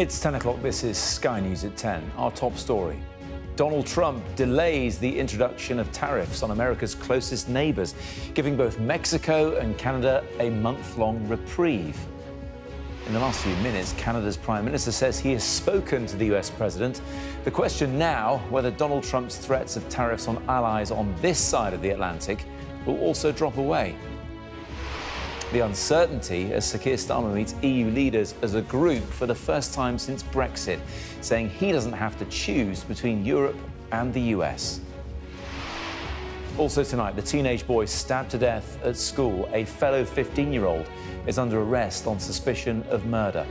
It's 10 o'clock. This is Sky News at 10. Our top story. Donald Trump delays the introduction of tariffs on America's closest neighbours, giving both Mexico and Canada a month-long reprieve. In the last few minutes, Canada's Prime Minister says he has spoken to the US President. The question now, whether Donald Trump's threats of tariffs on allies on this side of the Atlantic will also drop away. The uncertainty as Sir Keir Starmer meets EU leaders as a group for the first time since Brexit, saying he doesn't have to choose between Europe and the US. Also tonight, the teenage boy stabbed to death at school, a fellow 15-year-old, is under arrest on suspicion of murder.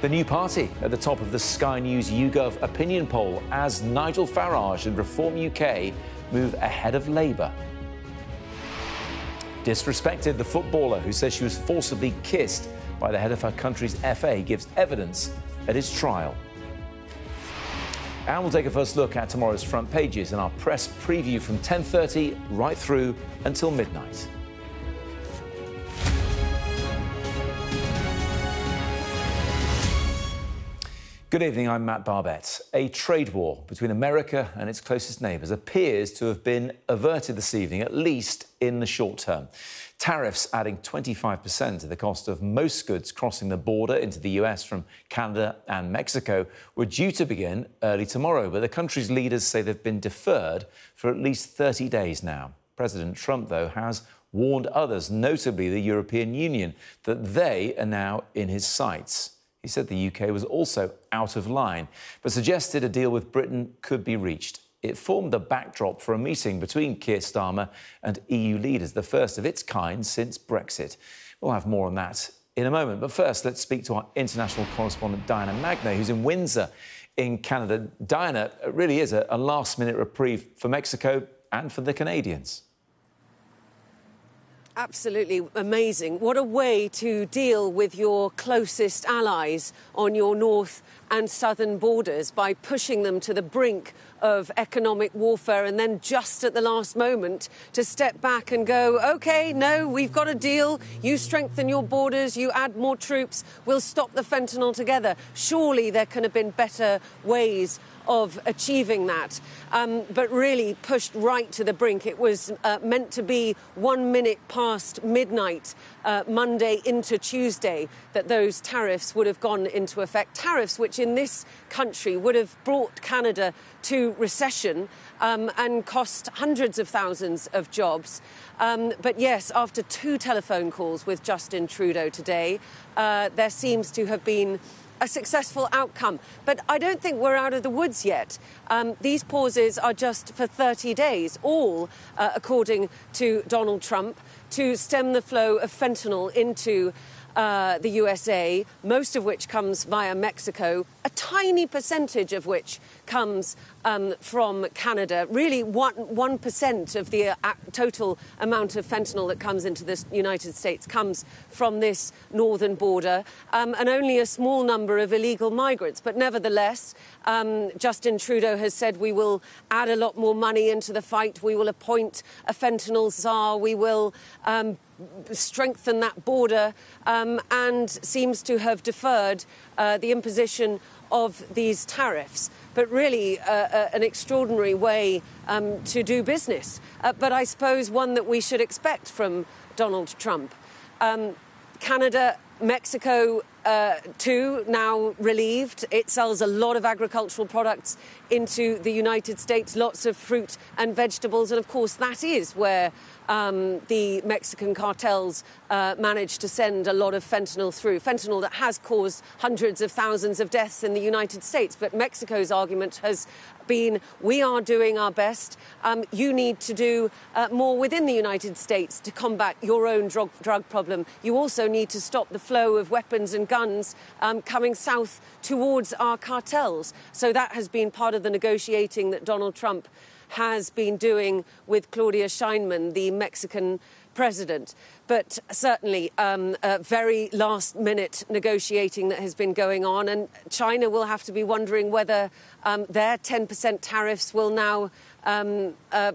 The new party at the top of the Sky News YouGov opinion poll as Nigel Farage and Reform UK move ahead of Labour. Disrespected, the footballer who says she was forcibly kissed by the head of her country's FA gives evidence at his trial. And we'll take a first look at tomorrow's front pages in our press preview from 10:30 right through until midnight. Good evening, I'm Matt Barbett. A trade war between America and its closest neighbours appears to have been averted this evening, at least in the short term. Tariffs adding 25% to the cost of most goods crossing the border into the US from Canada and Mexico were due to begin early tomorrow, but the country's leaders say they've been deferred for at least 30 days now. President Trump, though, has warned others, notably the European Union, that they are now in his sights. He said the UK was also out of line, but suggested a deal with Britain could be reached. It formed the backdrop for a meeting between Keir Starmer and EU leaders, the first of its kind since Brexit. We'll have more on that in a moment. But first, let's speak to our international correspondent, Diana Magna, who's in Windsor in Canada. Diana, it really is a last-minute reprieve for Mexico and for the Canadians. Absolutely amazing. What a way to deal with your closest allies on your north and southern borders, by pushing them to the brink of economic warfare and then just at the last moment to step back and go, OK, no, we've got a deal. You strengthen your borders, you add more troops, we'll stop the fentanyl together. Surely there can have been better ways of achieving that, but really pushed right to the brink. It was meant to be 1 minute past midnight, Monday into Tuesday, that those tariffs would have gone into effect. Tariffs which in this country would have brought Canada to recession and cost hundreds of thousands of jobs. But yes, after 2 telephone calls with Justin Trudeau today, there seems to have been a successful outcome. But I don't think we're out of the woods yet. These pauses are just for 30 days, all, according to Donald Trump, to stem the flow of fentanyl into the USA, most of which comes via Mexico, a tiny percentage of which comes from Canada. Really, 1% of the total amount of fentanyl that comes into the United States comes from this northern border, and only a small number of illegal migrants. But nevertheless, Justin Trudeau has said we will add a lot more money into the fight. We will appoint a fentanyl czar. We will strengthen that border, and seems to have deferred the imposition of these tariffs. But really an extraordinary way to do business. But I suppose one that we should expect from Donald Trump. Canada, Mexico, too, now relieved. It sells a lot of agricultural products into the United States, lots of fruit and vegetables. And, of course, that is where the Mexican cartels managed to send a lot of fentanyl through. Fentanyl that has caused hundreds of thousands of deaths in the United States. But Mexico's argument has been, we are doing our best. You need to do more within the United States to combat your own drug problem. You also need to stop the flow of weapons and guns coming south towards our cartels. So that has been part of the negotiating that Donald Trump has been doing with Claudia Sheinman, the Mexican president. But certainly a very last-minute negotiating that has been going on, and China will have to be wondering whether their 10% tariffs will now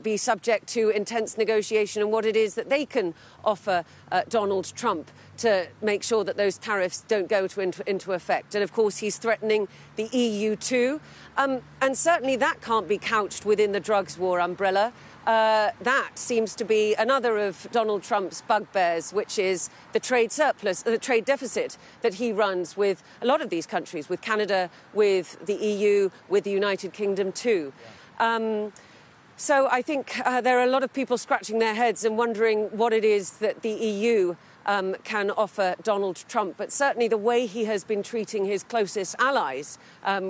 be subject to intense negotiation, and what it is that they can offer Donald Trump to make sure that those tariffs don't go into effect. And, of course, he's threatening the EU too. And certainly that can't be couched within the drugs war umbrella. That seems to be another of Donald Trump's bugbears, which is the trade surplus, the trade deficit that he runs with a lot of these countries, with Canada, with the EU, with the United Kingdom too. So I think there are a lot of people scratching their heads and wondering what it is that the EU can offer Donald Trump. But certainly the way he has been treating his closest allies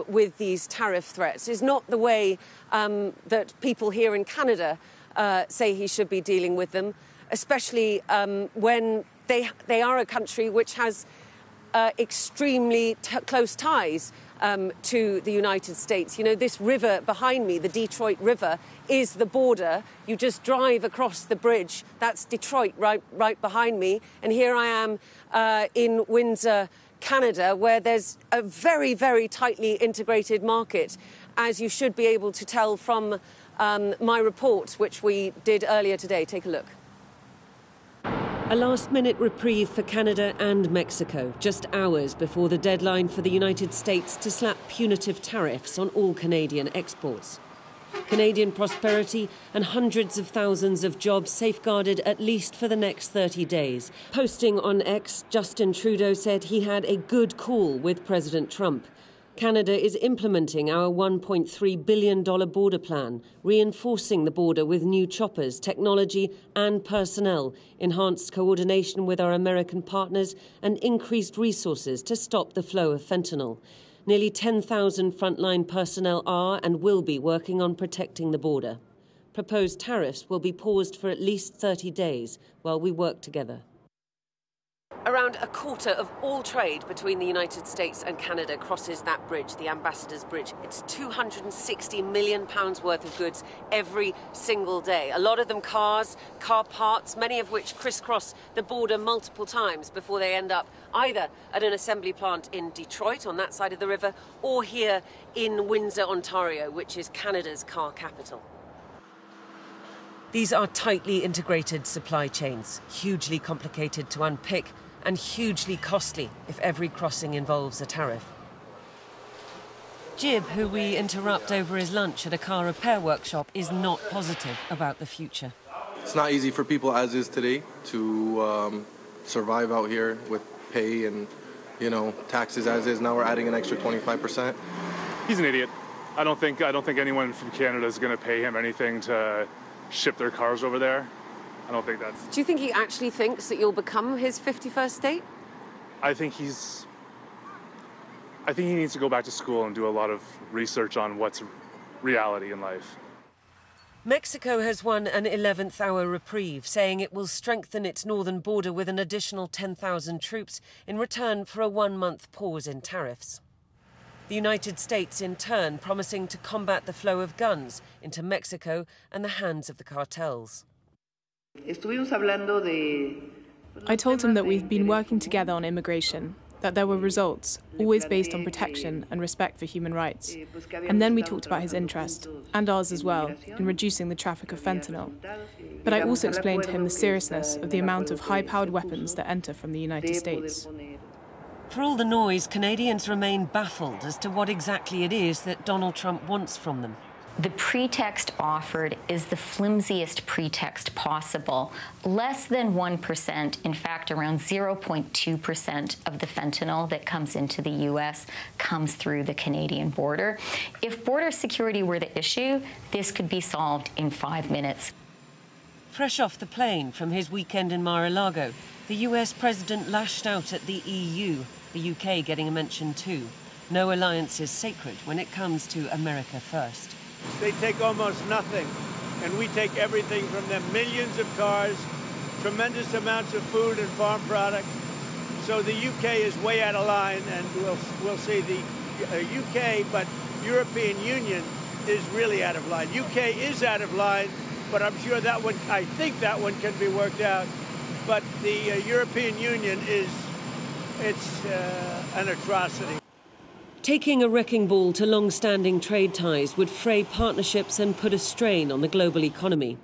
with these tariff threats is not the way that people here in Canada say he should be dealing with them, especially when they are a country which has extremely close ties to the United States. You know, this river behind me, the Detroit River, is the border. You just drive across the bridge. That's Detroit right behind me. And here I am in Windsor, Canada, where there's a very, very tightly integrated market, as you should be able to tell from my report, which we did earlier today. Take a look. A last-minute reprieve for Canada and Mexico, just hours before the deadline for the United States to slap punitive tariffs on all Canadian exports. Canadian prosperity and hundreds of thousands of jobs safeguarded at least for the next 30 days. Posting on X, Justin Trudeau said he had a good call with President Trump. Canada is implementing our $1.3 billion border plan, reinforcing the border with new choppers, technology and personnel, enhanced coordination with our American partners and increased resources to stop the flow of fentanyl. Nearly 10,000 frontline personnel are and will be working on protecting the border. Proposed tariffs will be paused for at least 30 days while we work together. Around a quarter of all trade between the United States and Canada crosses that bridge, the Ambassador's Bridge. It's £260 million worth of goods every single day. A lot of them cars, car parts, many of which crisscross the border multiple times before they end up either at an assembly plant in Detroit on that side of the river or here in Windsor, Ontario, which is Canada's car capital. These are tightly integrated supply chains, hugely complicated to unpick and hugely costly if every crossing involves a tariff. Jib, who we interrupt over his lunch at a car repair workshop, is not positive about the future. It's not easy for people as is today to survive out here with pay and, you know, taxes as is. Now we're adding an extra 25%. He's an idiot. I don't think anyone from Canada is going to pay him anything to ship their cars over there. I don't think that's... Do you think he actually thinks that you'll become his 51st state? I think he needs to go back to school and do a lot of research on what's reality in life. Mexico has won an 11th hour reprieve, saying it will strengthen its northern border with an additional 10,000 troops in return for a 1-month pause in tariffs. The United States, in turn, promising to combat the flow of guns into Mexico and the hands of the cartels. I told him that we've been working together on immigration, that there were results, always based on protection and respect for human rights. And then we talked about his interest, and ours as well, in reducing the traffic of fentanyl. But I also explained to him the seriousness of the amount of high-powered weapons that enter from the United States. For all the noise, Canadians remain baffled as to what exactly it is that Donald Trump wants from them. The pretext offered is the flimsiest pretext possible. Less than 1%, in fact, around 0.2% of the fentanyl that comes into the U.S. comes through the Canadian border. If border security were the issue, this could be solved in 5 minutes. Fresh off the plane from his weekend in Mar-a-Lago, the U.S. president lashed out at the EU, the UK getting a mention too. No alliance is sacred when it comes to America first. They take almost nothing, and we take everything from them. Millions of cars, tremendous amounts of food and farm products. So the UK is way out of line, and we'll see the UK, but European Union is really out of line. UK is out of line, but I'm sure that one, I think that one can be worked out. but the European Union it's an atrocity. Taking a wrecking ball to long-standing trade ties would fray partnerships and put a strain on the global economy.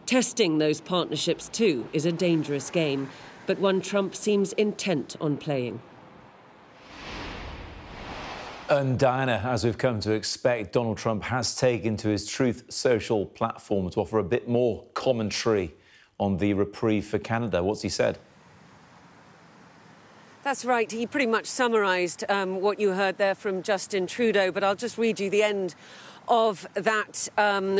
Testing those partnerships, too, is a dangerous game, but one Trump seems intent on playing. And Diana, as we've come to expect, Donald Trump has taken to his Truth Social platform to offer a bit more commentary on the reprieve for Canada. What's he said? That's right. He pretty much summarised what you heard there from Justin Trudeau, but I'll just read you the end of that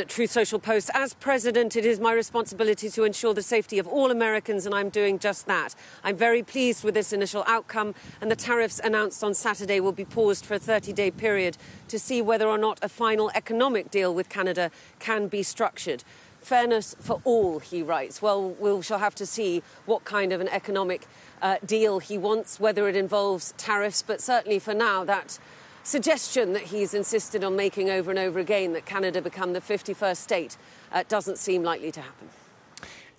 Truth Social post. As president, it is my responsibility to ensure the safety of all Americans, and I'm doing just that. I'm very pleased with this initial outcome, and the tariffs announced on Saturday will be paused for a 30-day period to see whether or not a final economic deal with Canada can be structured. Fairness for all, he writes. Well, we shall have to see what kind of an economic deal he wants, whether it involves tariffs, but certainly for now, that suggestion that he's insisted on making over and over again, that Canada become the 51st state, doesn't seem likely to happen.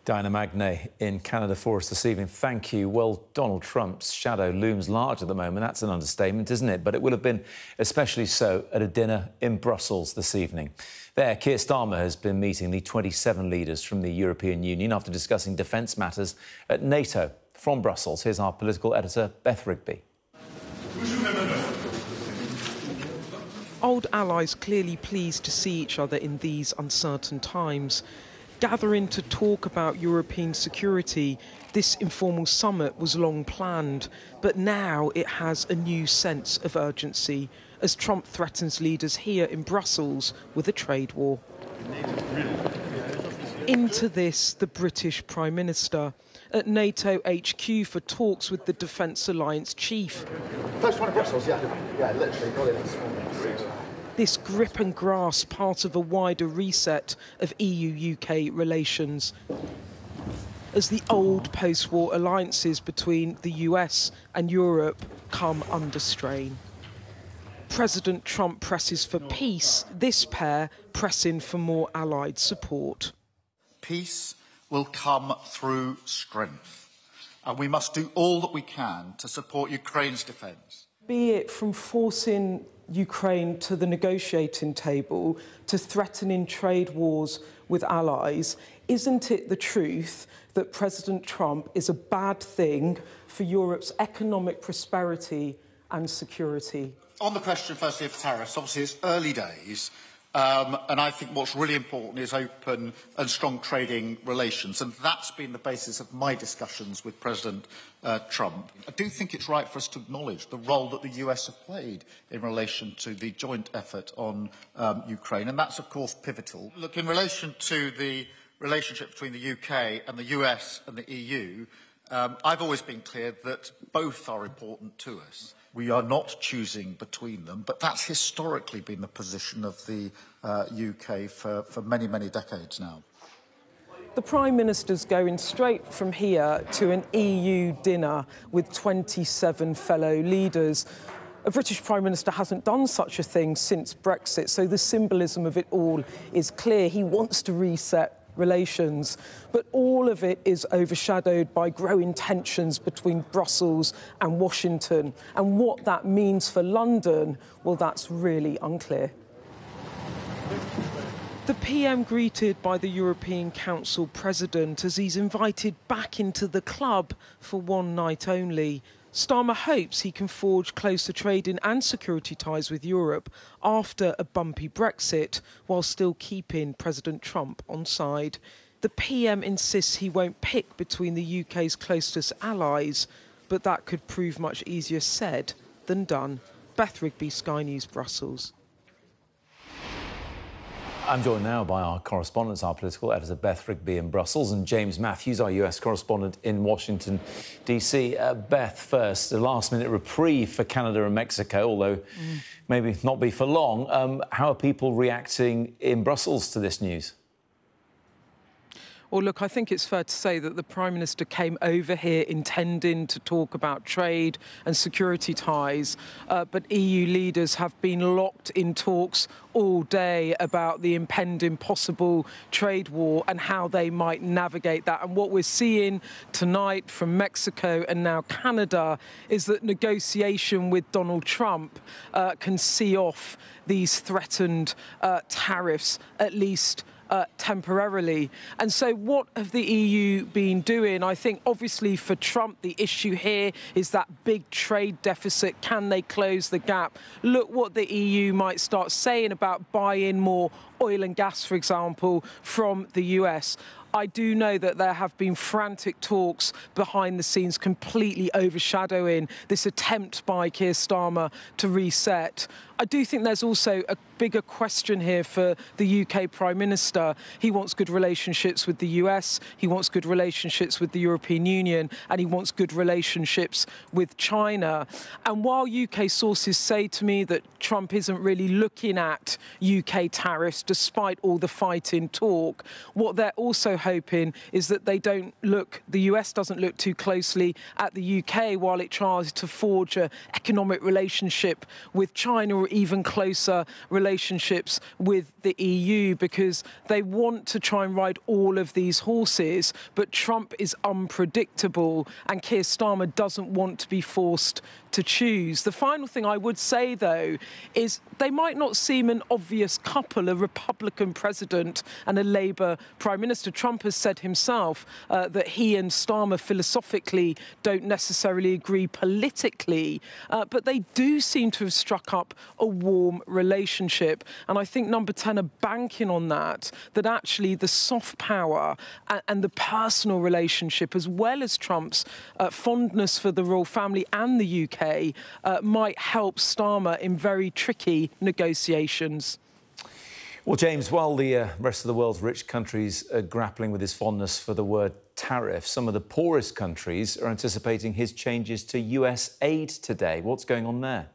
Diana Magnay in Canada for us this evening. Thank you. Well, Donald Trump's shadow looms large at the moment. That's an understatement, isn't it? But it will have been especially so at a dinner in Brussels this evening. There, Keir Starmer has been meeting the 27 leaders from the European Union after discussing defence matters at NATO. From Brussels, here's our political editor, Beth Rigby. Old allies clearly pleased to see each other in these uncertain times. Gathering to talk about European security, this informal summit was long planned, but now it has a new sense of urgency as Trump threatens leaders here in Brussels with a trade war. Into this, the British Prime Minister at NATO HQ for talks with the Defence Alliance chief. First one in Brussels, yeah, literally got it this morning. This grip and grasp part of a wider reset of EU-UK relations, as the old post-war alliances between the US and Europe come under strain. President Trump presses for peace, this pair pressing for more allied support. Peace will come through strength, and we must do all that we can to support Ukraine's defence. Be it from forcing Ukraine to the negotiating table to threatening trade wars with allies, isn't it the truth that President Trump is a bad thing for Europe's economic prosperity and security? On the question, firstly, of tariffs, obviously it's early days, and I think what's really important is open and strong trading relations, and that's been the basis of my discussions with President Trump. I do think it's right for us to acknowledge the role that the US have played in relation to the joint effort on Ukraine, and that's, of course, pivotal. Look, in relation to the relationship between the UK and the US and the EU, I've always been clear that both are important to us. We are not choosing between them, but that's historically been the position of the UK for many, many decades now. The Prime Minister's going straight from here to an EU dinner with 27 fellow leaders. A British Prime Minister hasn't done such a thing since Brexit, so the symbolism of it all is clear. He wants to reset relations, but all of it is overshadowed by growing tensions between Brussels and Washington. And what that means for London, well, that's really unclear. The PM greeted by the European Council President as he's invited back into the club for one night only. Starmer hopes he can forge closer trading and security ties with Europe after a bumpy Brexit, while still keeping President Trump on side. The PM insists he won't pick between the UK's closest allies, but that could prove much easier said than done. Beth Rigby, Sky News, Brussels. I'm joined now by our correspondents, our political editor Beth Rigby in Brussels and James Matthews, our US correspondent in Washington, D.C. Beth, first, a last-minute reprieve for Canada and Mexico, although maybe not be for long. How are people reacting in Brussels to this news? Well, look, I think it's fair to say that the Prime Minister came over here intending to talk about trade and security ties, but EU leaders have been locked in talks all day about the impending possible trade war and how they might navigate that. And what we're seeing tonight from Mexico and now Canada is that negotiation with Donald Trump can see off these threatened tariffs, at least temporarily. And so what have the EU been doing? I think obviously for Trump, the issue here is that big trade deficit. Can they close the gap? Look what the EU might start saying about buying more oil and gas, for example, from the US. I do know that there have been frantic talks behind the scenes completely overshadowing this attempt by Keir Starmer to reset. I do think there's also a bigger question here for the UK Prime Minister. He wants good relationships with the US, he wants good relationships with the European Union, and he wants good relationships with China. And while UK sources say to me that Trump isn't really looking at UK tariffs, despite all the fighting talk, what they're also hoping is that the US doesn't look too closely at the UK while it tries to forge an economic relationship with China, or even closer relationships with the EU, because they want to try and ride all of these horses. But Trump is unpredictable and Keir Starmer doesn't want to be forced to choose. The final thing I would say, though, is they might not seem an obvious couple, a Republican president and a Labour Prime Minister. Trump has said himself that he and Starmer philosophically don't necessarily agree politically, but they do seem to have struck up a warm relationship. And I think Number 10 are banking on that actually the soft power and the personal relationship, as well as Trump's fondness for the royal family and the UK, might help Starmer in very tricky negotiations. Well, James, while the rest of the world's rich countries are grappling with his fondness for the word tariff, some of the poorest countries are anticipating his changes to US aid today. What's going on there?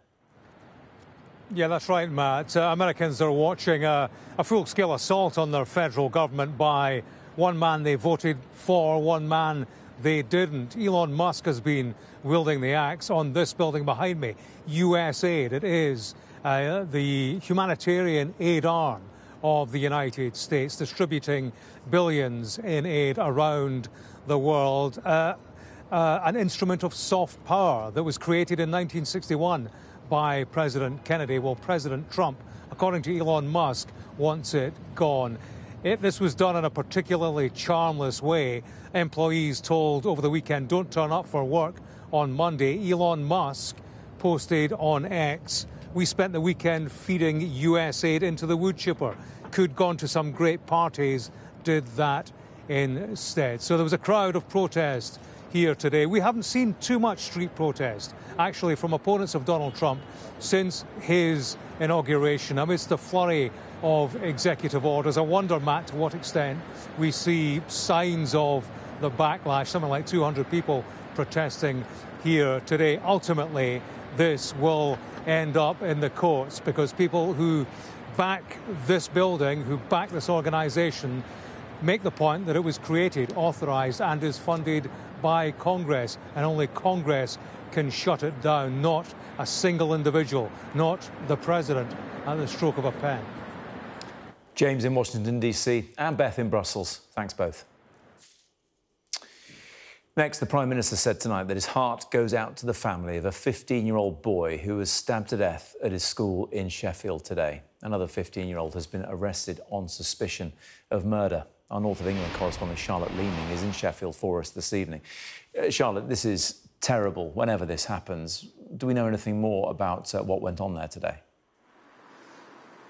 Yeah, that's right, Matt. Americans are watching a full-scale assault on their federal government by one man they voted for, one man they didn't. Elon Musk has been wielding the axe on this building behind me. USAID, it is the humanitarian aid arm of the United States, distributing billions in aid around the world. An instrument of soft power that was created in 1961 by President Kennedy. Well, President Trump, according to Elon Musk, wants it gone. This was done in a particularly charmless way. Employees told over the weekend, don't turn up for work on Monday. Elon Musk posted on X, we spent the weekend feeding USAID into the wood chipper. Could gone to some great parties, did that instead. So there was a crowd of protest here today. We haven't seen too much street protest, actually, from opponents of Donald Trump since his inauguration, amidst the flurry of executive orders. I wonder, Matt, to what extent we see signs of the backlash, something like 200 people protesting here today. Ultimately, this will end up in the courts because people who back this building, who back this organisation, make the point that it was created, authorised and is funded by Congress, and only Congress can shut it down, not a single individual, not the president at the stroke of a pen. James in Washington, D.C. and Beth in Brussels. Thanks both. Next, the Prime Minister said tonight that his heart goes out to the family of a 15-year-old boy who was stabbed to death at his school in Sheffield today. Another 15-year-old has been arrested on suspicion of murder. Our North of England correspondent Charlotte Leeming is in Sheffield for us this evening. Charlotte, this is terrible whenever this happens. Do we know anything more about what went on there today?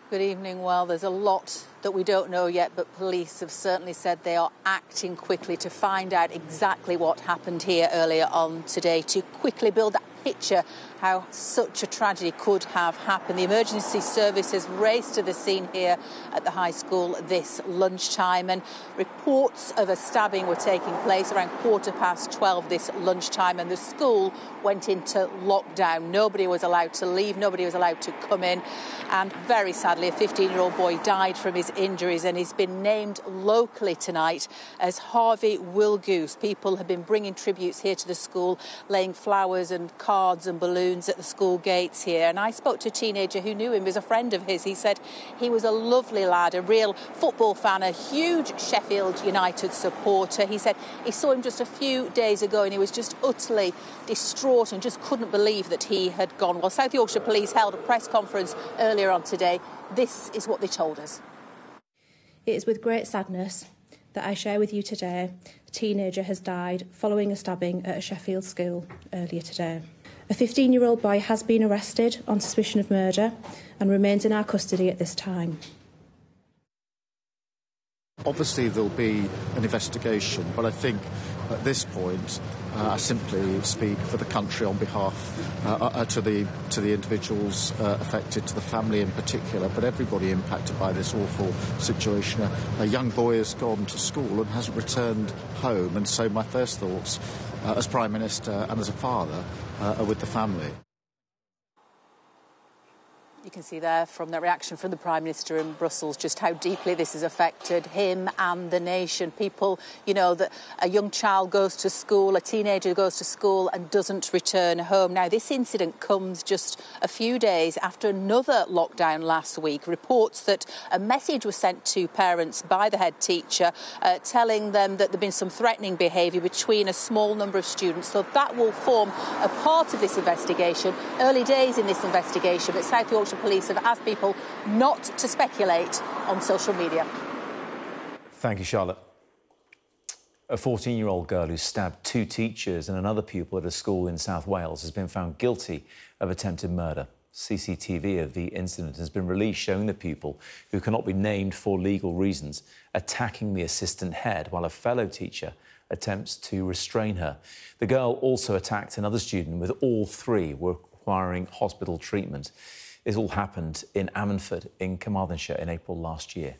Good evening. Well, there's a lot that we don't know yet, but police have certainly said they are acting quickly to find out exactly what happened here earlier on today, to quickly build that picture how such a tragedy could have happened. The emergency services raced to the scene here at the high school this lunchtime, and reports of a stabbing were taking place around 12:15 this lunchtime, and the school went into lockdown. Nobody was allowed to leave, nobody was allowed to come in, and very sadly a 15-year-old boy died from his injuries, and he's been named locally tonight as Harvey Wilgoose. People have been bringing tributes here to the school, laying flowers and cards and balloons at the school gates here, and I spoke to a teenager who knew him, was a friend of his. He said he was a lovely lad, a real football fan, a huge Sheffield United supporter. He said he saw him just a few days ago and he was just utterly distraught and just couldn't believe that he had gone. Well, South Yorkshire Police held a press conference earlier on today. This is what they told us. It is with great sadness that I share with you today a teenager has died following a stabbing at a Sheffield school earlier today. A 15-year-old boy has been arrested on suspicion of murder and remains in our custody at this time. Obviously there'll be an investigation, but I think at this point I simply speak for the country on behalf to the individuals affected, to the family in particular, but everybody impacted by this awful situation. A young boy has gone to school and hasn't returned home, and so my first thoughts as Prime Minister and as a father are with the family. You can see there from the reaction from the Prime Minister in Brussels just how deeply this has affected him and the nation. People, you know, that a young child goes to school, a teenager goes to school and doesn't return home. Now, this incident comes just a few days after another lockdown last week. Reports that a message was sent to parents by the head teacher telling them that there'd been some threatening behaviour between a small number of students. So that will form a part of this investigation. Early days in this investigation, but South Yorkshire Police have asked people not to speculate on social media. Thank you, Charlotte. A 14-year-old girl who stabbed 2 teachers and another pupil at a school in South Wales has been found guilty of attempted murder. CCTV of the incident has been released showing the pupil, who cannot be named for legal reasons, attacking the assistant head while a fellow teacher attempts to restrain her. The girl also attacked another student, with all 3 requiring hospital treatment. This all happened in Ammanford in Carmarthenshire in April last year.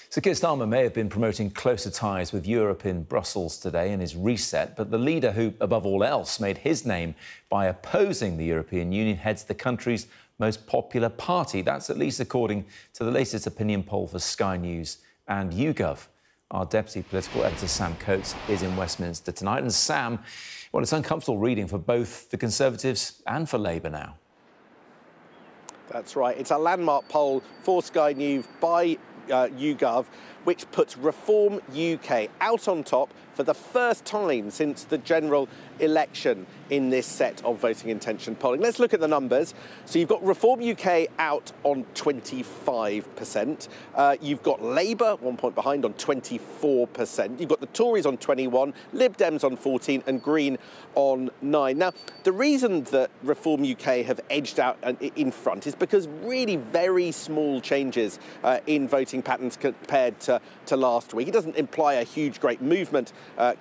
So Keir Starmer may have been promoting closer ties with Europe in Brussels today in his reset, but the leader who, above all else, made his name by opposing the European Union heads the country's most popular party. That's at least according to the latest opinion poll for Sky News and YouGov. Our deputy political editor, Sam Coates, is in Westminster tonight. And Sam, well, it's uncomfortable reading for both the Conservatives and for Labour now. That's right. It's a landmark poll for Sky News by YouGov, which puts Reform UK out on top for the first time since the general election in this set of voting intention polling. Let's look at the numbers. So you've got Reform UK out on 25%. You've got Labour 1 point behind on 24%. You've got the Tories on 21%, Lib Dems on 14% and Green on 9%. Now, the reason that Reform UK have edged out in front is because really very small changes in voting patterns compared to last week. It doesn't imply a huge, great movement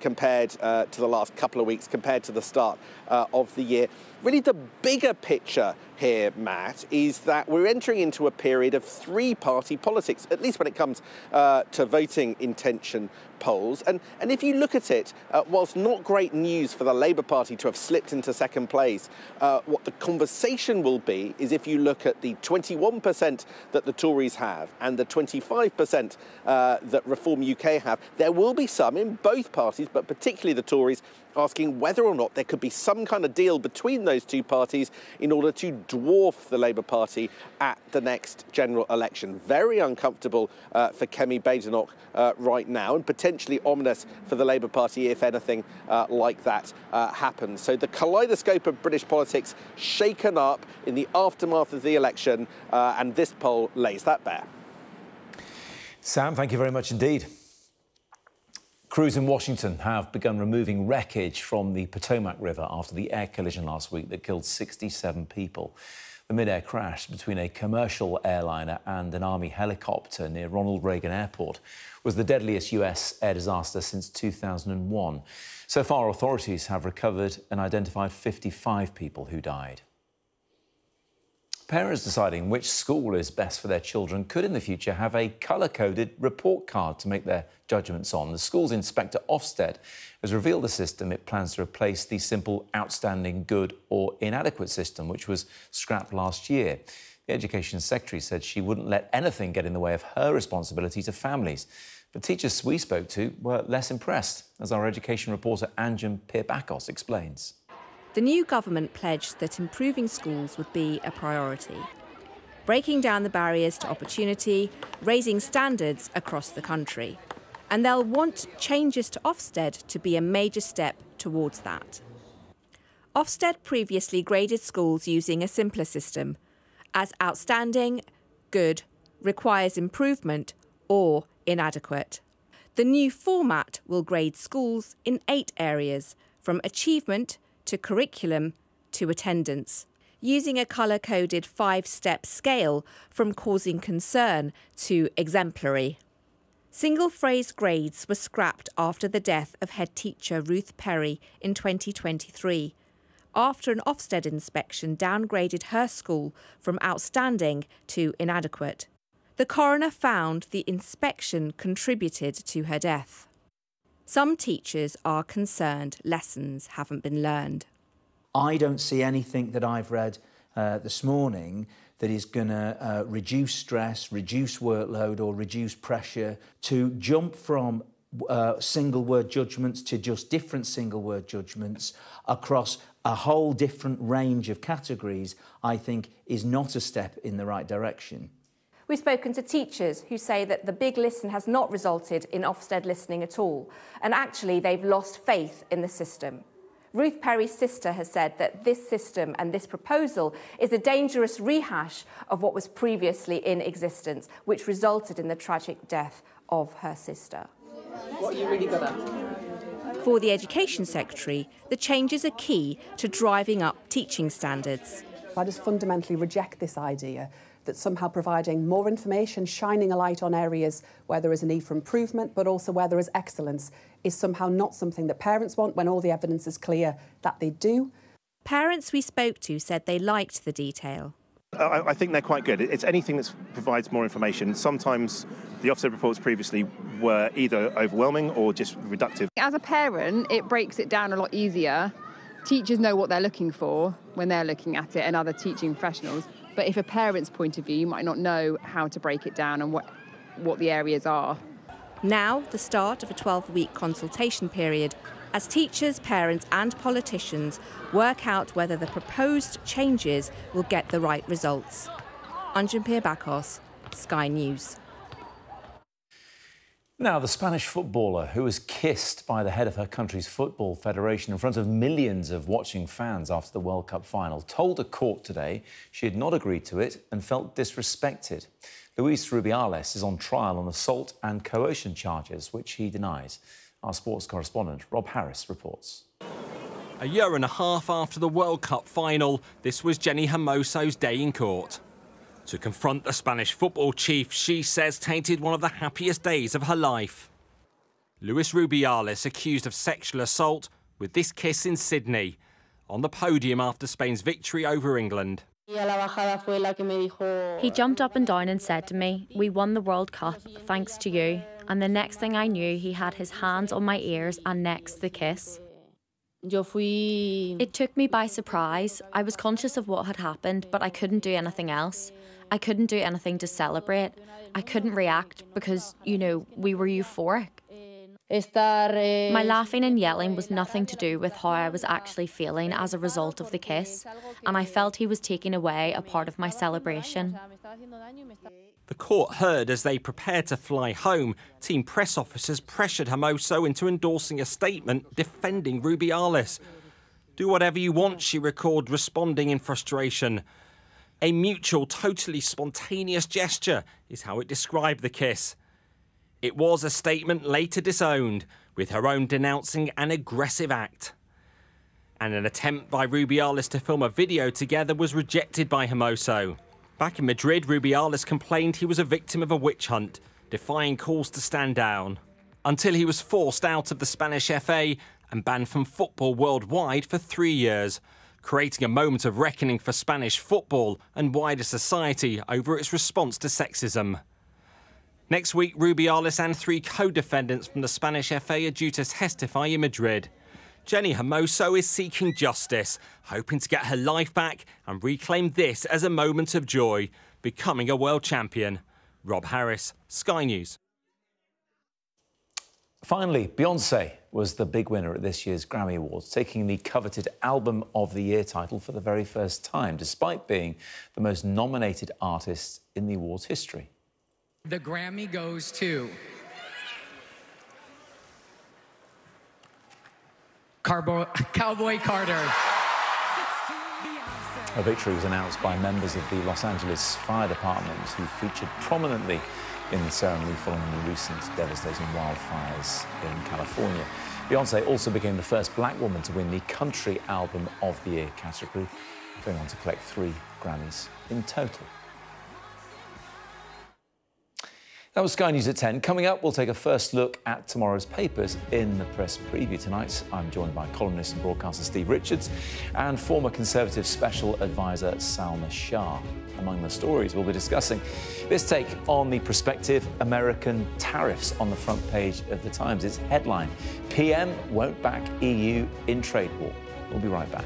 compared to the last couple of weeks, compared to the start of the year. Really, the bigger picture here, Matt, is that we're entering into a period of 3-party politics, at least when it comes to voting intention polls. And if you look at it, whilst not great news for the Labour Party to have slipped into second place, what the conversation will be is if you look at the 21% that the Tories have and the 25% that Reform UK have, there will be some in both parties, but particularly the Tories, asking whether or not there could be some kind of deal between those 2 parties in order to dwarf the Labour Party at the next general election. Very uncomfortable for Kemi Badenoch right now, and potentially ominous for the Labour Party if anything like that happens. So the kaleidoscope of British politics shaken up in the aftermath of the election, and this poll lays that bare. Sam, thank you very much indeed. Crews in Washington have begun removing wreckage from the Potomac River after the air collision last week that killed 67 people. The mid-air crash between a commercial airliner and an Army helicopter near Ronald Reagan Airport was the deadliest US air disaster since 2001. So far, authorities have recovered and identified 55 people who died. Parents deciding which school is best for their children could in the future have a colour-coded report card to make their judgments on. The school's inspector Ofsted has revealed the system it plans to replace the simple outstanding, good or inadequate system, which was scrapped last year. The Education Secretary said she wouldn't let anything get in the way of her responsibility to families. But teachers we spoke to were less impressed, as our education reporter Anjum Pirbakos explains. The new government pledged that improving schools would be a priority, breaking down the barriers to opportunity, raising standards across the country. And they'll want changes to Ofsted to be a major step towards that. Ofsted previously graded schools using a simpler system, as outstanding, good, requires improvement, or inadequate. The new format will grade schools in 8 areas, from achievement to curriculum to attendance, using a colour-coded 5-step scale from causing concern to exemplary. Single-phrase grades were scrapped after the death of head teacher Ruth Perry in 2023, after an Ofsted inspection downgraded her school from outstanding to inadequate. The coroner found the inspection contributed to her death. Some teachers are concerned lessons haven't been learned. I don't see anything that I've read this morning that is going to reduce stress, reduce workload or reduce pressure. To jump from single-word judgments to just different single-word judgments across a whole different range of categories, I think is not a step in the right direction. We've spoken to teachers who say that the big listen has not resulted in Ofsted listening at all, and actually they've lost faith in the system. Ruth Perry's sister has said that this system and this proposal is a dangerous rehash of what was previously in existence, which resulted in the tragic death of her sister. What are you really good at? For the Education Secretary, the changes are key to driving up teaching standards. I just fundamentally reject this idea that somehow providing more information, shining a light on areas where there is a need for improvement, but also where there is excellence, is somehow not something that parents want when all the evidence is clear that they do. Parents we spoke to said they liked the detail. I think they're quite good. It's anything that provides more information. Sometimes the Ofsted reports previously were either overwhelming or just reductive. As a parent, it breaks it down a lot easier. Teachers know what they're looking for when they're looking at it, and other teaching professionals. But if a parent's point of view, you might not know how to break it down and what the areas are. Now, the start of a 12-week consultation period as teachers, parents and politicians work out whether the proposed changes will get the right results. Anjum Pirbakos, Sky News. Now, the Spanish footballer who was kissed by the head of her country's football federation in front of millions of watching fans after the World Cup final told a court today she had not agreed to it and felt disrespected. Luis Rubiales is on trial on assault and coercion charges, which he denies. Our sports correspondent Rob Harris reports. A year and a half after the World Cup final, this was Jenny Hermoso's day in court. To confront the Spanish football chief, she says tainted one of the happiest days of her life. Luis Rubiales accused of sexual assault with this kiss in Sydney, on the podium after Spain's victory over England. He jumped up and down and said to me, "We won the World Cup, thanks to you." And the next thing I knew, he had his hands on my ears and next the kiss. It took me by surprise. I was conscious of what had happened, but I couldn't do anything else. I couldn't do anything to celebrate. I couldn't react because, you know, we were euphoric. My laughing and yelling was nothing to do with how I was actually feeling as a result of the kiss, and I felt he was taking away a part of my celebration. The court heard as they prepared to fly home, team press officers pressured Hermoso into endorsing a statement defending Rubiales. "Do whatever you want," she recalled, responding in frustration. A mutual, totally spontaneous gesture is how it described the kiss. It was a statement later disowned, with her own denouncing an aggressive act. And an attempt by Rubiales to film a video together was rejected by Hermoso. Back in Madrid, Rubiales complained he was a victim of a witch hunt, defying calls to stand down, until he was forced out of the Spanish FA and banned from football worldwide for 3 years, creating a moment of reckoning for Spanish football and wider society over its response to sexism. Next week, Rubiales and 3 co-defendants from the Spanish FA are due to testify in Madrid. Jenny Hermoso is seeking justice, hoping to get her life back and reclaim this as a moment of joy, becoming a world champion. Rob Harris, Sky News. Finally, Beyoncé was the big winner at this year's Grammy Awards, taking the coveted Album of the Year title for the very first time, despite being the most nominated artist in the awards history. The Grammy goes to Cowboy Carter. Her victory was announced by members of the Los Angeles Fire Department, who featured prominently in the ceremony following the recent devastating wildfires in California. Beyoncé also became the first black woman to win the Country Album of the Year category, going on to collect 3 Grammys in total. That was Sky News at 10. Coming up, we'll take a first look at tomorrow's papers in the press preview. Tonight, I'm joined by columnist and broadcaster Steve Richards and former Conservative Special Advisor Salma Shah. Among the stories we'll be discussing, this take on the prospective American tariffs on the front page of The Times. Its headline, PM won't back EU in trade war. We'll be right back.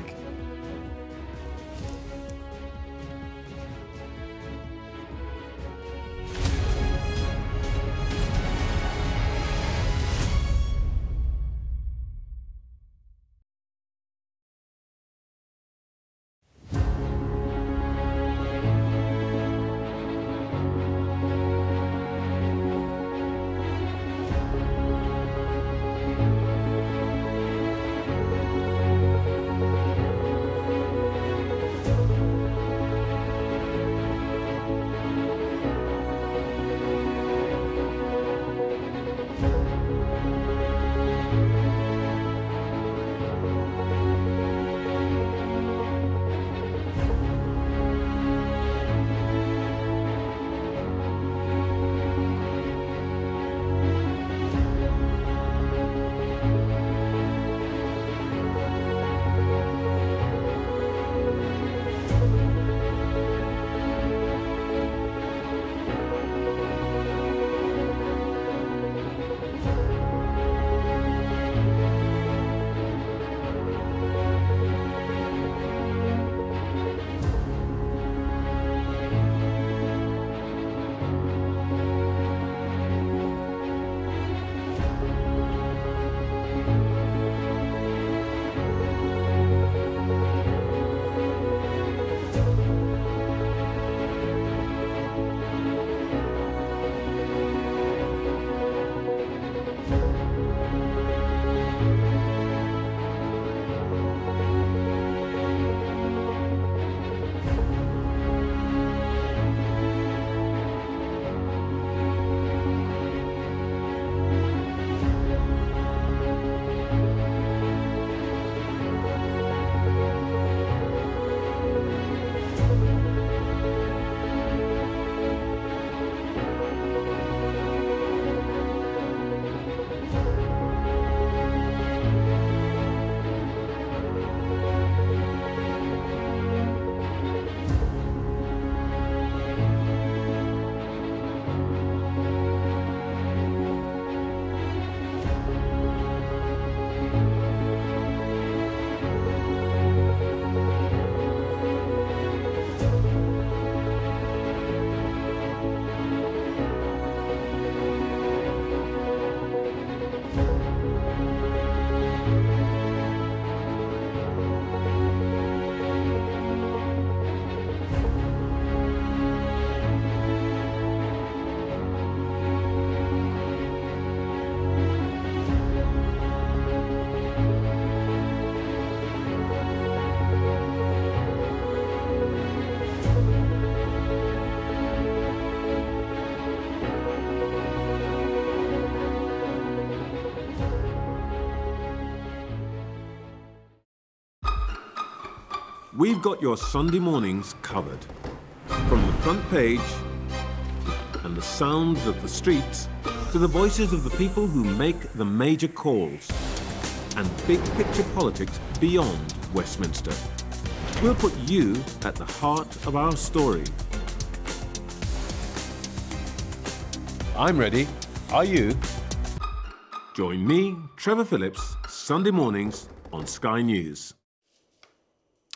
we've got your Sunday mornings covered. From the front page and the sounds of the streets to the voices of the people who make the major calls and big picture politics beyond Westminster. We'll put you at the heart of our story. I'm ready. Are you? Join me, Trevor Phillips, Sunday mornings on Sky News.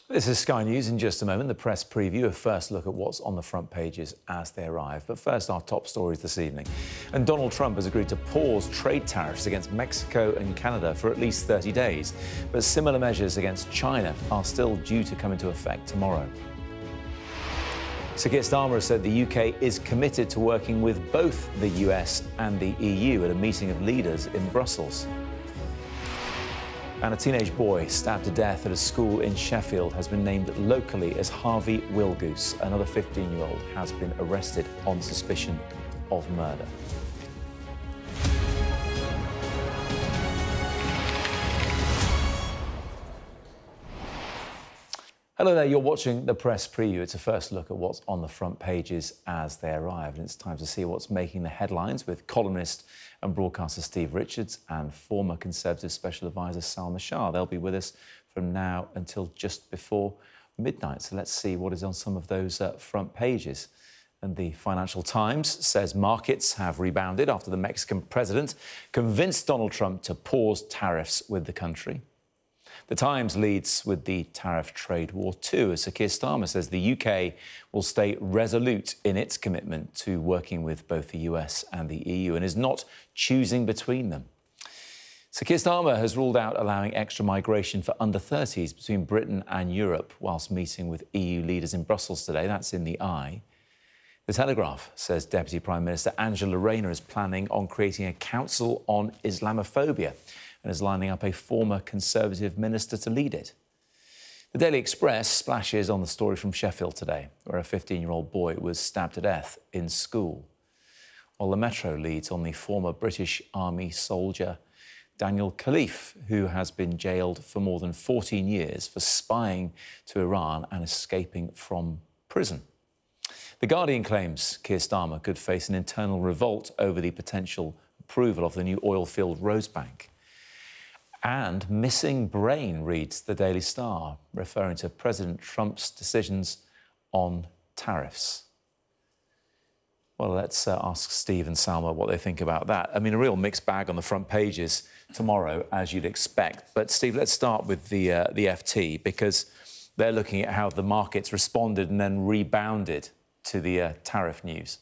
This is Sky News. In just a moment, the press preview, a first look at what's on the front pages as they arrive. But first, our top stories this evening. And Donald Trump has agreed to pause trade tariffs against Mexico and Canada for at least 30 days. But similar measures against China are still due to come into effect tomorrow. Sir Keir Starmer has said the UK is committed to working with both the US and the EU at a meeting of leaders in Brussels. And a teenage boy stabbed to death at a school in Sheffield has been named locally as Harvey Wilgoose. Another 15-year-old has been arrested on suspicion of murder. Hello there, you're watching the press preview. It's a first look at what's on the front pages as they arrive. And it's time to see what's making the headlines with columnist and broadcaster Steve Richards and former Conservative Special Advisor Salma Shah. They'll be with us from now until just before midnight. So let's see what is on some of those front pages. And the Financial Times says markets have rebounded after the Mexican president convinced Donald Trump to pause tariffs with the country. The Times leads with the tariff trade war too, as Sir Keir Starmer says the UK will stay resolute in its commitment to working with both the US and the EU and is not choosing between them. Sir Keir Starmer has ruled out allowing extra migration for under-30s between Britain and Europe whilst meeting with EU leaders in Brussels today. That's in the Eye. The Telegraph says Deputy Prime Minister Angela Rayner is planning on creating a council on Islamophobia and is lining up a former Conservative minister to lead it. The Daily Express splashes on the story from Sheffield today, where a 15-year-old boy was stabbed to death in school. While the Metro leads on the former British Army soldier Daniel Khalif, who has been jailed for more than 14 years for spying to Iran and escaping from prison. The Guardian claims Keir Starmer could face an internal revolt over the potential approval of the new oil-filled Rosebank. And missing brain, reads the Daily Star, referring to President Trump's decisions on tariffs. Well, let's ask Steve and Salma what they think about that. I mean, a real mixed bag on the front pages tomorrow, as you'd expect. But, Steve, let's start with the FT, because they're looking at how the markets responded and then rebounded to the tariff news.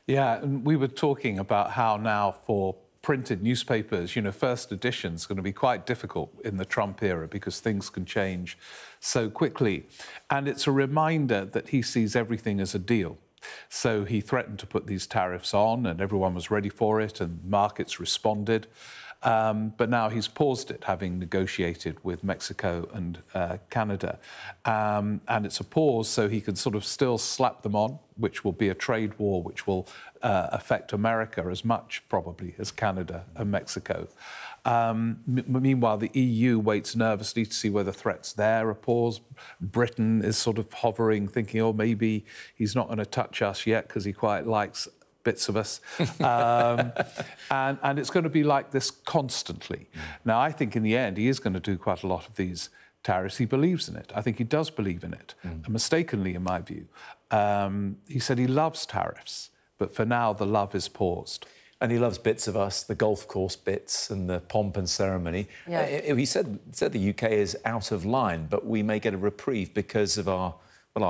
Yeah, and we were talking about how now for printed newspapers, you know, first edition's going to be quite difficult in the Trump era because things can change so quickly. And it's a reminder that he sees everything as a deal. So he threatened to put these tariffs on and everyone was ready for it and markets responded. But now he's paused it, having negotiated with Mexico and Canada. And it's a pause so he can sort of still slap them on, which will be a trade war, which will affect America as much, probably, as Canada and Mexico. Meanwhile, the EU waits nervously to see whether threats there are paused. Britain is sort of hovering, thinking, oh, maybe he's not going to touch us yet because he quite likes bits of us. And it's going to be like this constantly. Now, I think in the end, he is going to do quite a lot of these tariffs. He believes in it. I think he does believe in it, and mistakenly, in my view. He said he loves tariffs, but for now, the love is paused. And he loves bits of us, the golf course bits and the pomp and ceremony. Yeah. He said the UK is out of line, but we may get a reprieve because of our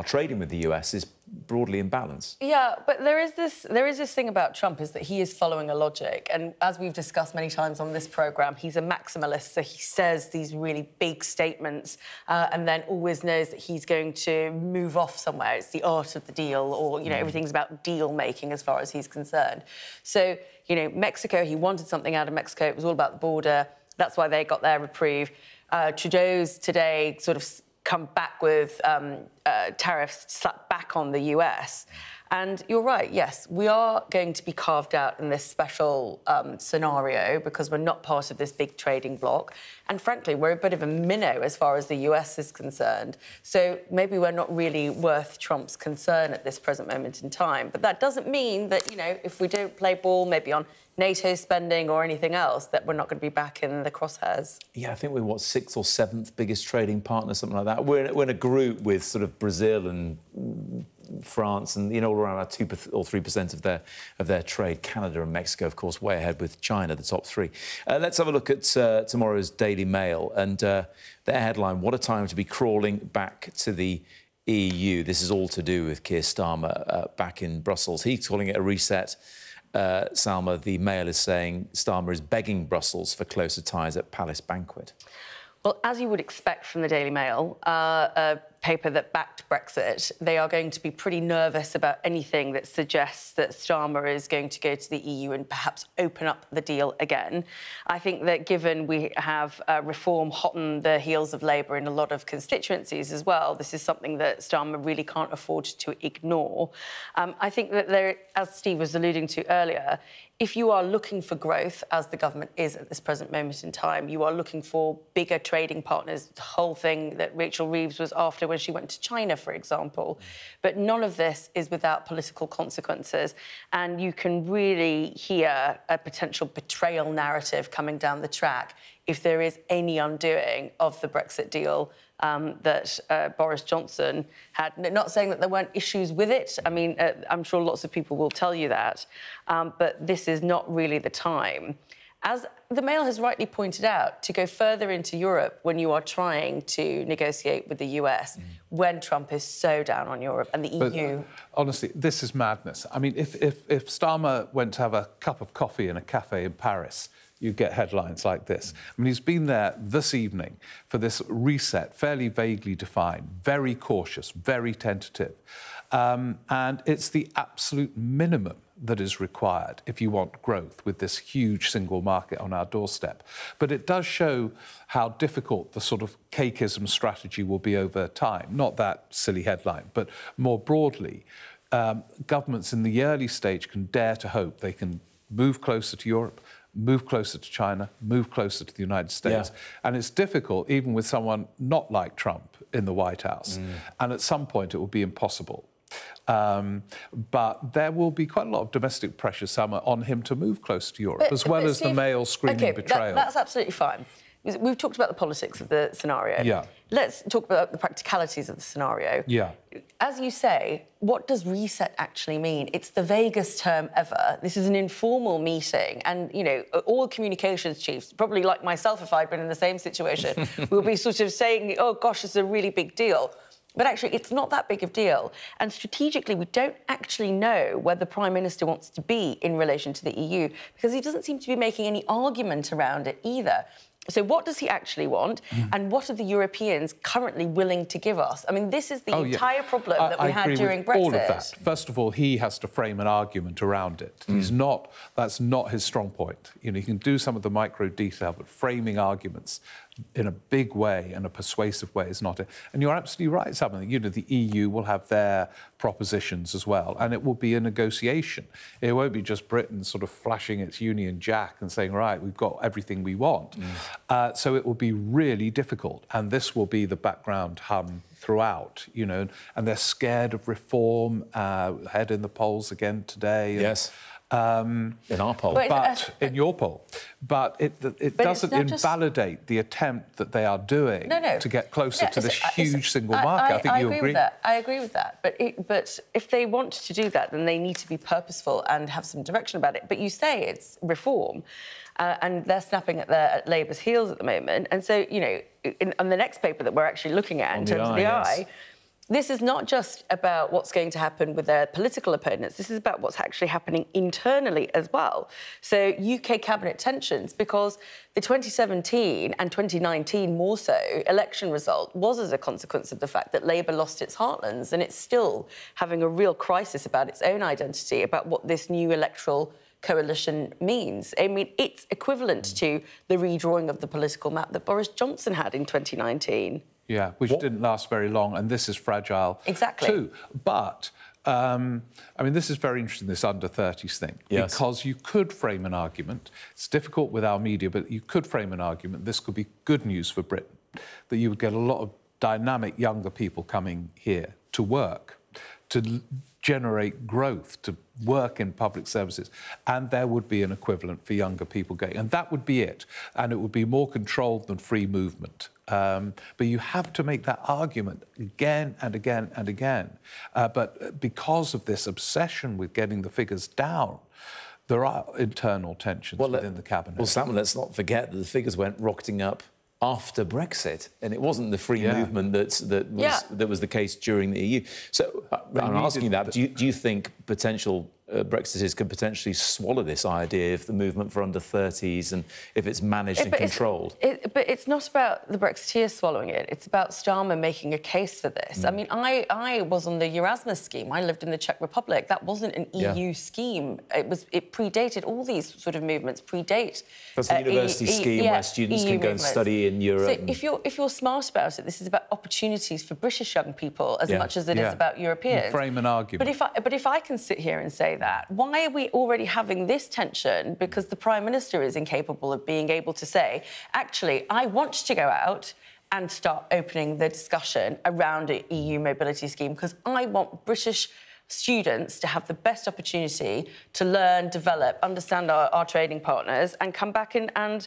trading with the US is broadly in balance. Yeah, but there is this thing about Trump, is that he is following a logic. And as we've discussed many times on this programme, he's a maximalist, so he says these really big statements and then always knows that he's going to move off somewhere. It's the art of the deal, or, you know, everything's about deal-making as far as he's concerned. So, you know, Mexico, he wanted something out of Mexico. It was all about the border. That's why they got their reprieve. Trudeau's today sort of come back with tariffs slapped back on the US. And you're right, yes, we are going to be carved out in this special scenario because we're not part of this big trading bloc. And frankly, we're a bit of a minnow as far as the US is concerned. So maybe we're not really worth Trump's concern at this present moment in time. But that doesn't mean that, you know, if we don't play ball maybe on NATO spending or anything else, that we're not going to be back in the crosshairs. Yeah, I think we're, what, 6th or 7th biggest trading partner, something like that. We're in a group with sort of Brazil and France and, you know, all around about 2 or 3% of their trade. Canada and Mexico, of course, way ahead with China, the top 3. Let's have a look at tomorrow's Daily Mail and their headline, "What a time to be crawling back to the EU." This is all to do with Keir Starmer back in Brussels. He's calling it a reset. Salma, the Mail is saying Starmer is begging Brussels for closer ties at Palace Banquet. Well, as you would expect from the Daily Mail, a paper that backed Brexit, they are going to be pretty nervous about anything that suggests that Starmer is going to go to the EU and perhaps open up the deal again. I think that given we have reform hot on the heels of Labour in a lot of constituencies as well, this is something that Starmer really can't afford to ignore. I think that there, as Steve was alluding to earlier, if you are looking for growth, as the government is at this present moment in time, you are looking for bigger trading partners, the whole thing that Rachel Reeves was after when she went to China, for example. But none of this is without political consequences. And you can really hear a potential betrayal narrative coming down the track if there is any undoing of the Brexit deal that Boris Johnson had. Not saying that there weren't issues with it. I mean, I'm sure lots of people will tell you that. But this is not really the time. As the Mail has rightly pointed out, to go further into Europe when you are trying to negotiate with the US, when Trump is so down on Europe and the EU. Honestly, this is madness. I mean, if Starmer went to have a cup of coffee in a cafe in Paris, you get headlines like this. I mean, he's been there this evening for this reset, fairly vaguely defined, very cautious, very tentative. And it's the absolute minimum that is required if you want growth with this huge single market on our doorstep. But it does show how difficult the sort of cakeism strategy will be over time. Not that silly headline, but more broadly, governments in the early stage can dare to hope they can move closer to Europe, move closer to China, move closer to the United States. Yeah. And it's difficult, even with someone not like Trump in the White House. And at some point, it will be impossible. But there will be quite a lot of domestic pressure, Summer, on him to move closer to Europe, as well as Steve, the Mail screaming betrayal. That's absolutely fine. We've talked about the politics of the scenario. Yeah. Let's talk about the practicalities of the scenario. Yeah. As you say, what does reset actually mean? It's the vaguest term ever. This is an informal meeting. And, you know, all communications chiefs, probably like myself if I'd been in the same situation, will be sort of saying, oh, gosh, it's a really big deal. But actually, it's not that big of a deal. And strategically, we don't actually know where the Prime Minister wants to be in relation to the EU, because he doesn't seem to be making any argument around it either. So what does he actually want? And what are the Europeans currently willing to give us? I mean, this is the entire problem that we had during Brexit. All of that. First of all, he has to frame an argument around it. That's not his strong point. You know, he can do some of the micro detail, but framing arguments in a big way and a persuasive way is not it. And you're absolutely right, Sam. You know, the EU will have their propositions as well, and it will be a negotiation. It won't be just Britain sort of flashing its Union Jack and saying, right, we've got everything we want. So it will be really difficult, and this will be the background hum throughout, you know, and they're scared of reform, head in the polls again today. Yes. In our poll. But in your poll. But it doesn't invalidate the attempt that they are doing to get closer to this huge single market. I think you agree. I agree with that. But if they want to do that, then they need to be purposeful and have some direction about it. But you say it's reform. And they're snapping at Labour's heels at the moment. And so, you know, on the next paper that we're actually looking at, in terms of the eye, this is not just about what's going to happen with their political opponents. This is about what's actually happening internally as well. So UK cabinet tensions, because the 2017 and 2019 more so election result was as a consequence of the fact that Labour lost its heartlands, and it's still having a real crisis about its own identity, about what this new electoral coalition means. I mean, it's equivalent to the redrawing of the political map that Boris Johnson had in 2019. Yeah, which didn't last very long, and this is fragile too. But, I mean, this is very interesting, this under-30s thing, because you could frame an argument. It's difficult with our media, but you could frame an argument. This could be good news for Britain, that you would get a lot of dynamic younger people coming here to work, to generate growth, to work in public services, and there would be an equivalent for younger people going. And that would be it. And it would be more controlled than free movement. But you have to make that argument again and again and again. But because of this obsession with getting the figures down, there are internal tensions within the cabinet. Well, Sam, let's not forget that the figures went rocketing up after Brexit, and it wasn't the free movement that was the case during the EU. So I'm asking that, do you think potential Brexiteers could potentially swallow this idea of the movement for under-30s and if it's managed and controlled? But it's not about the Brexiteers swallowing it. It's about Starmer making a case for this. I mean, I was on the Erasmus scheme. I lived in the Czech Republic. That wasn't an EU scheme. It predated all these sort of movements. That's the university scheme where students can go and study in Europe. So if you're smart about it, this is about opportunities for British young people as much as it is about Europeans. Frame an argument. But if I can sit here and say that, why are we already having this tension? Because the Prime Minister is incapable of being able to say, actually, I want to go out and start opening the discussion around an EU mobility scheme because I want British students to have the best opportunity to learn, develop, understand our trading partners and come back in and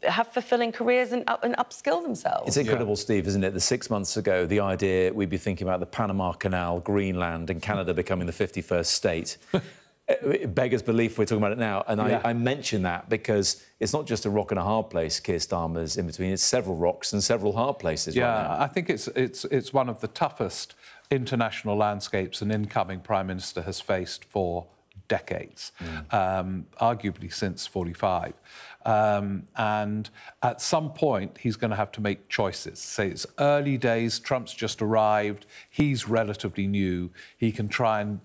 have fulfilling careers and upskill themselves. It's incredible, Steve, isn't it, that 6 months ago, the idea we'd be thinking about the Panama Canal, Greenland and Canada becoming the 51st state. It beggars belief we're talking about it now. And I mention that because it's not just a rock and a hard place, Keir Starmer's in between. It's several rocks and several hard places right now. I think it's one of the toughest international landscapes an incoming Prime Minister has faced for decades, arguably since 45. And at some point, he's going to have to make choices. Say it's early days, Trump's just arrived, he's relatively new, he can try and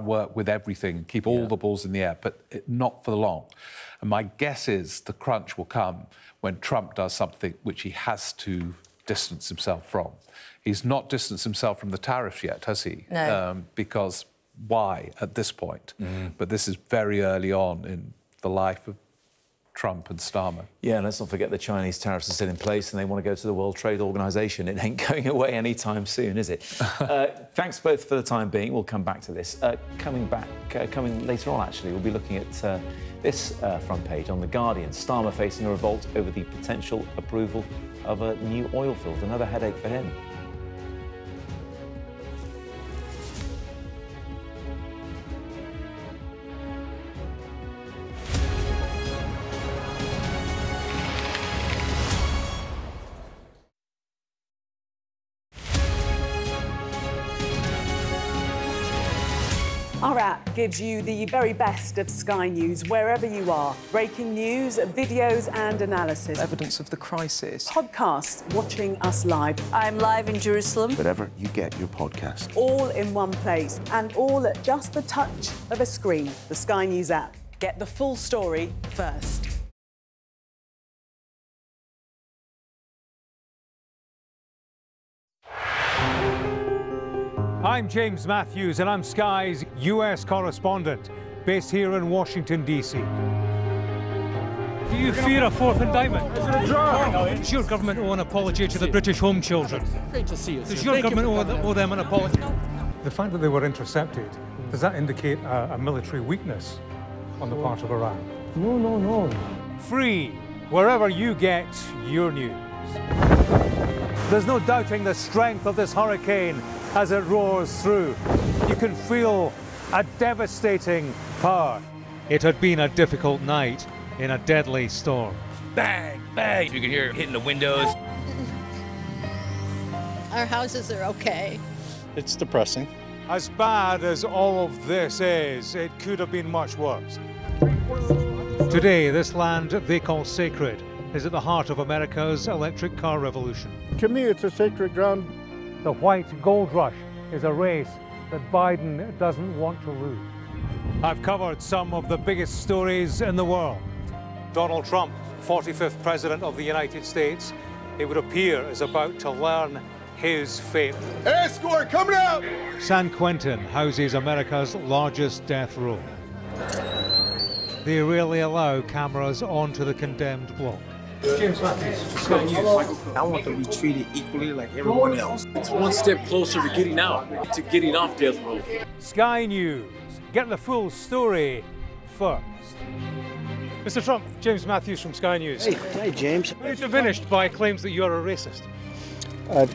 work with everything, keep all the balls in the air, but not for long. And my guess is the crunch will come when Trump does something which he has to distance himself from. He's not distanced himself from the tariffs yet, has he? No. Because why at this point? But this is very early on in the life of Trump and Starmer. Yeah, and let's not forget the Chinese tariffs are still in place and they want to go to the World Trade Organization. It ain't going away anytime soon, is it? Thanks both for the time being. We'll come back to this. Coming later on, actually, we'll be looking at this front page on The Guardian. Starmer facing a revolt over the potential approval of a new oil field. Another headache for him. Our app gives you the very best of Sky News wherever you are. Breaking news, videos and analysis. Evidence of the crisis. Podcasts watching us live. I'm live in Jerusalem. Wherever you get your podcast. All in one place and all at just the touch of a screen. The Sky News app. Get the full story first. I'm James Matthews and I'm Sky's US correspondent, based here in Washington, D.C. Do you fear a fourth indictment? Does your government owe an apology to the British home children? Great to see you, Does your government owe them an apology? The fact that they were intercepted, does that indicate a military weakness on the part of Iran? No, no, no. Free, wherever you get your news. There's no doubting the strength of this hurricane as it roars through. You can feel a devastating power. It had been a difficult night in a deadly storm. Bang, bang. You can hear it hitting the windows. Our houses are okay. It's depressing. As bad as all of this is, it could have been much worse. Today, this land they call sacred is at the heart of America's electric car revolution. To me, it's a sacred ground. The white gold rush is a race that Biden doesn't want to lose. I've covered some of the biggest stories in the world. Donald Trump, 45th President of the United States, it would appear, is about to learn his fate. Escort coming out! San Quentin houses America's largest death row. They rarely allow cameras onto the condemned block. James Matthews, Sky News. I want to be treated equally like everyone else. It's one step closer to getting out, to getting off death row. Sky News. Get the full story first. Mr. Trump, James Matthews from Sky News. Hey, James. Are you diminished by claims that you're a racist?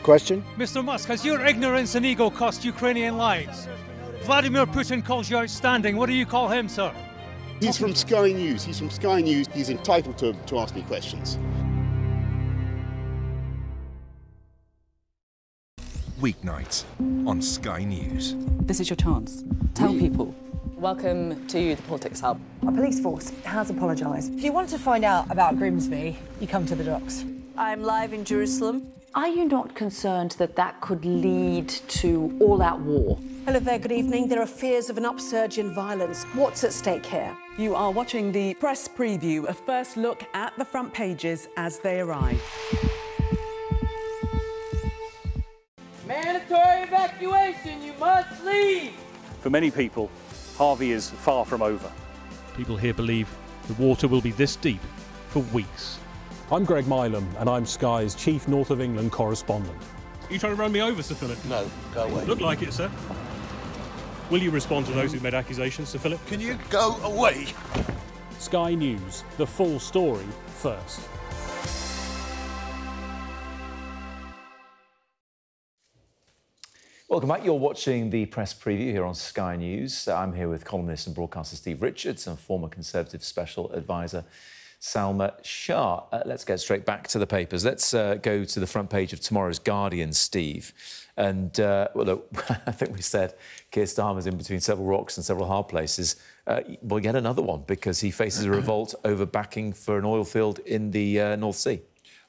Question? Mr. Musk, has your ignorance and ego cost Ukrainian lives? Vladimir Putin calls you outstanding. What do you call him, sir? He's from Sky News. He's from Sky News. He's entitled to ask me questions. Weeknights on Sky News. This is your chance. Tell people. Welcome to the Politics Hub. Our police force has apologised. If you want to find out about Grimsby, you come to the docks. I'm live in Jerusalem. Are you not concerned that that could lead to all-out war? Hello there, good evening. There are fears of an upsurge in violence. What's at stake here? You are watching the press preview, a first look at the front pages as they arrive. Mandatory evacuation, you must leave! For many people, Harvey is far from over. People here believe the water will be this deep for weeks. I'm Greg Milam, and I'm Sky's Chief North of England correspondent. Are you trying to run me over, Sir Philip? No, go away. Look like it, sir. Will you respond to those who made accusations, Sir Philip? Can you go away? Sky News, the full story first. Welcome back. You're watching the press preview here on Sky News. I'm here with columnist and broadcaster Steve Richards and former Conservative Special Advisor Salma Shah. Let's get straight back to the papers. Let's go to the front page of tomorrow's Guardian, Steve. And, well, look, I think we said Keir Starmer's in between several rocks and several hard places. We'll get another one because he faces a revolt over backing for an oil field in the North Sea.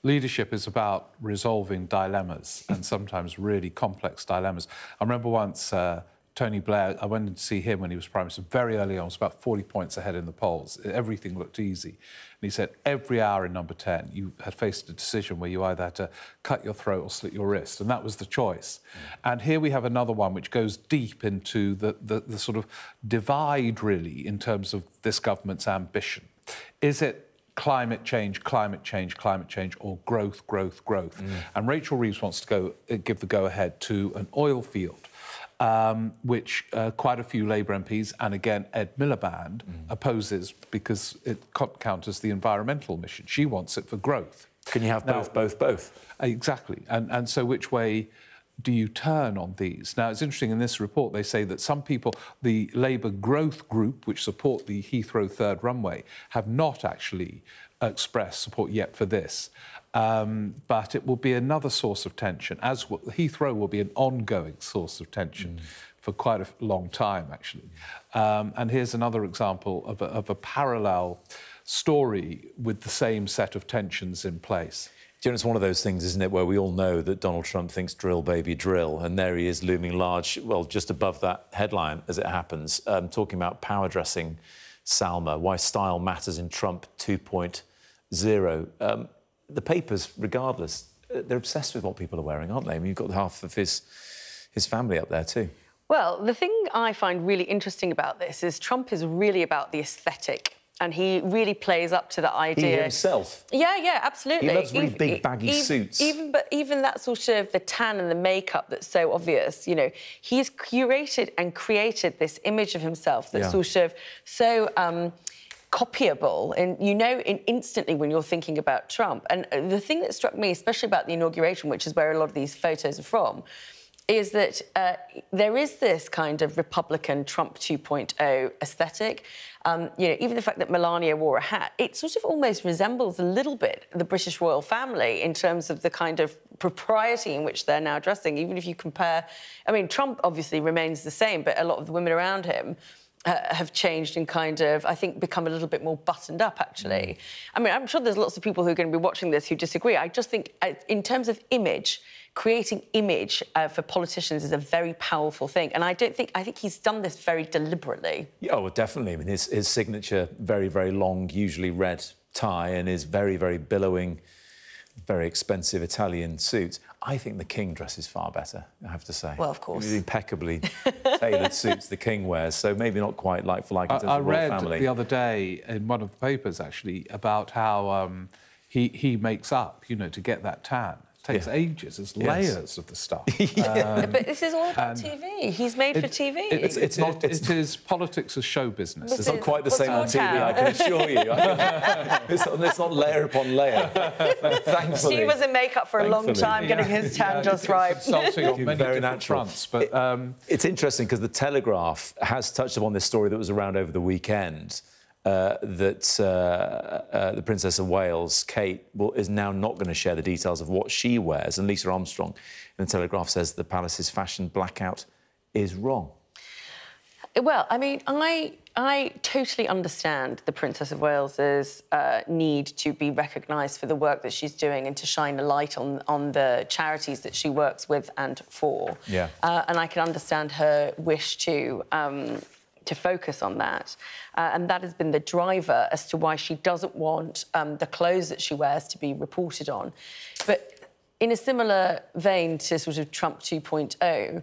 Leadership is about resolving dilemmas, and sometimes really complex dilemmas. I remember once Tony Blair, I went to see him when he was Prime Minister very early on, was about 40 points ahead in the polls. Everything looked easy. And he said, every hour in number 10, you had faced a decision where you either had to cut your throat or slit your wrist, and that was the choice. And here we have another one which goes deep into the sort of divide, really, in terms of this government's ambition. Is it climate change, climate change, climate change, or growth, growth, growth? And Rachel Reeves wants to give the go-ahead to an oil field, which quite a few Labour MPs, and again Ed Miliband, opposes because it counters the environmental mission. She wants it for growth. Can you have both? Exactly. And so which way do you turn on these? Now, it's interesting, in this report, they say that some people, the Labour Growth Group, which support the Heathrow third runway, have not actually expressed support yet for this. But it will be another source of tension, as Heathrow will be an ongoing source of tension for quite a long time, actually. And here's another example of a parallel story with the same set of tensions in place. Do you know, it's one of those things, isn't it, where we all know that Donald Trump thinks drill, baby, drill, and there he is looming large, well, just above that headline, as it happens, talking about power dressing Salma, why style matters in Trump 2.0. The papers, regardless, they're obsessed with what people are wearing, aren't they? I mean, you've got half of his family up there too. Well, the thing I find really interesting about this is Trump is really about the aesthetic. And he really plays up to the idea. He himself. Yeah, absolutely. He loves really big, baggy suits. Even that sort of the tan and the makeup that's so obvious, you know, he's curated and created this image of himself that's sort of so copyable, and you know instantly when you're thinking about Trump. And the thing that struck me, especially about the inauguration, which is where a lot of these photos are from, is that there is this kind of Republican Trump 2.0 aesthetic. You know, even the fact that Melania wore a hat, it sort of almost resembles a little bit the British royal family in terms of the kind of propriety in which they're now dressing. Even if you compare, I mean, Trump obviously remains the same, but a lot of the women around him have changed and kind of, I think, become a little bit more buttoned up, actually. I mean, I'm sure there's lots of people who are going to be watching this who disagree. I just think, in terms of image, creating image for politicians is a very powerful thing. And I think he's done this very deliberately. Yeah, well, definitely. I mean, his signature, very, very long, usually red tie, and his very, very billowing very expensive Italian suits. I think the King dresses far better, I have to say. Well, of course. These impeccably tailored suits the King wears, so maybe not quite like for like in terms of the royal family. I read the other day in one of the papers, actually, about how he makes up, you know, to get that tan. It takes ages. There's layers of the stuff. But this is all about TV. He's made for TV. It is politics as show business. It's not quite the same on TV, I can assure you. It's not layer upon layer. Thankfully. Steve was in makeup for a long time, getting his tan just right. Consulting on many different fronts, but it's interesting because the Telegraph has touched upon this story that was around over the weekend. That the Princess of Wales, Kate, is now not going to share the details of what she wears. And Lisa Armstrong in the Telegraph says the palace's fashion blackout is wrong. Well, I mean, I totally understand the Princess of Wales's need to be recognised for the work that she's doing and to shine a light on the charities that she works with and for. Yeah. And I can understand her wish to focus on that. And that has been the driver as to why she doesn't want the clothes that she wears to be reported on. But in a similar vein to sort of Trump 2.0,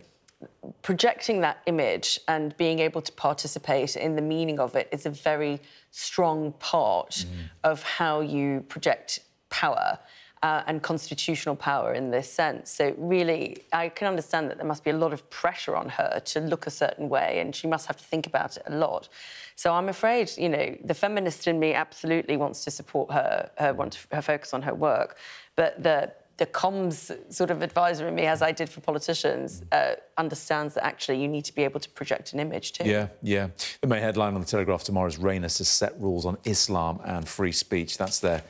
projecting that image and being able to participate in the meaning of it is a very strong part of how you project power. And constitutional power in this sense. So really, I can understand that there must be a lot of pressure on her to look a certain way, and she must have to think about it a lot. So I'm afraid, you know, the feminist in me absolutely wants to support her focus on her work, but the comms sort of advisor in me, as I did for politicians, understands that actually you need to be able to project an image too. Yeah, yeah. The main headline on the Telegraph tomorrow is Reynos has set rules on Islam and free speech. That's their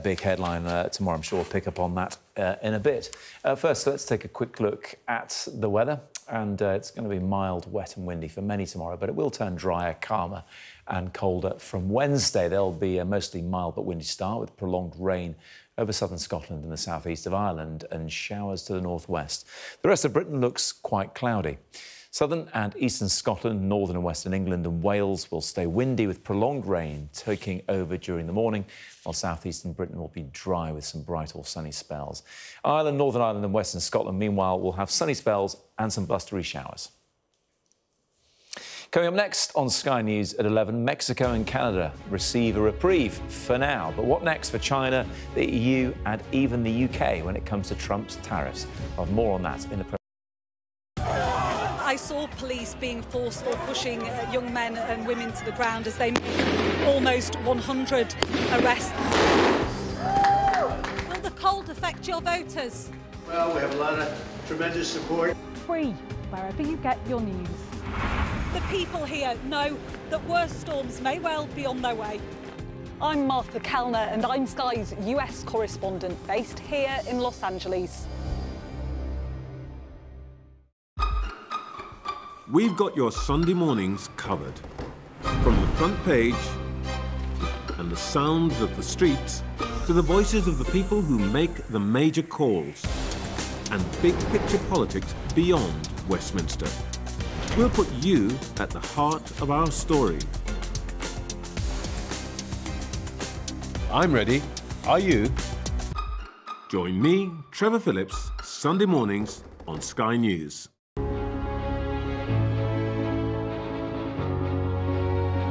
big headline tomorrow. I'm sure we'll pick up on that in a bit. First, let's take a quick look at the weather. And it's going to be mild, wet and windy for many tomorrow, but it will turn drier, calmer and colder from Wednesday. There'll be a mostly mild but windy start with prolonged rain over southern Scotland and the southeast of Ireland and showers to the northwest. The rest of Britain looks quite cloudy. Southern and eastern Scotland, northern and western England and Wales will stay windy with prolonged rain taking over during the morning, while southeastern Britain will be dry with some bright or sunny spells. Ireland, Northern Ireland and western Scotland, meanwhile, will have sunny spells and some blustery showers. Coming up next on Sky News at 11, Mexico and Canada receive a reprieve for now. But what next for China, the EU and even the UK when it comes to Trump's tariffs? I'll have more on that in the program. I saw police being forceful, pushing young men and women to the ground as they made almost 100 arrests. Will the cold affect your voters? Well, we have a lot of tremendous support. Free, wherever you get your news. The people here know that worse storms may well be on their way. I'm Martha Kellner and I'm Sky's US correspondent based here in Los Angeles. We've got your Sunday mornings covered. From the front page and the sounds of the streets to the voices of the people who make the major calls and big picture politics beyond Westminster. We'll put you at the heart of our story. I'm ready. Are you? Join me, Trevor Phillips, Sunday mornings on Sky News.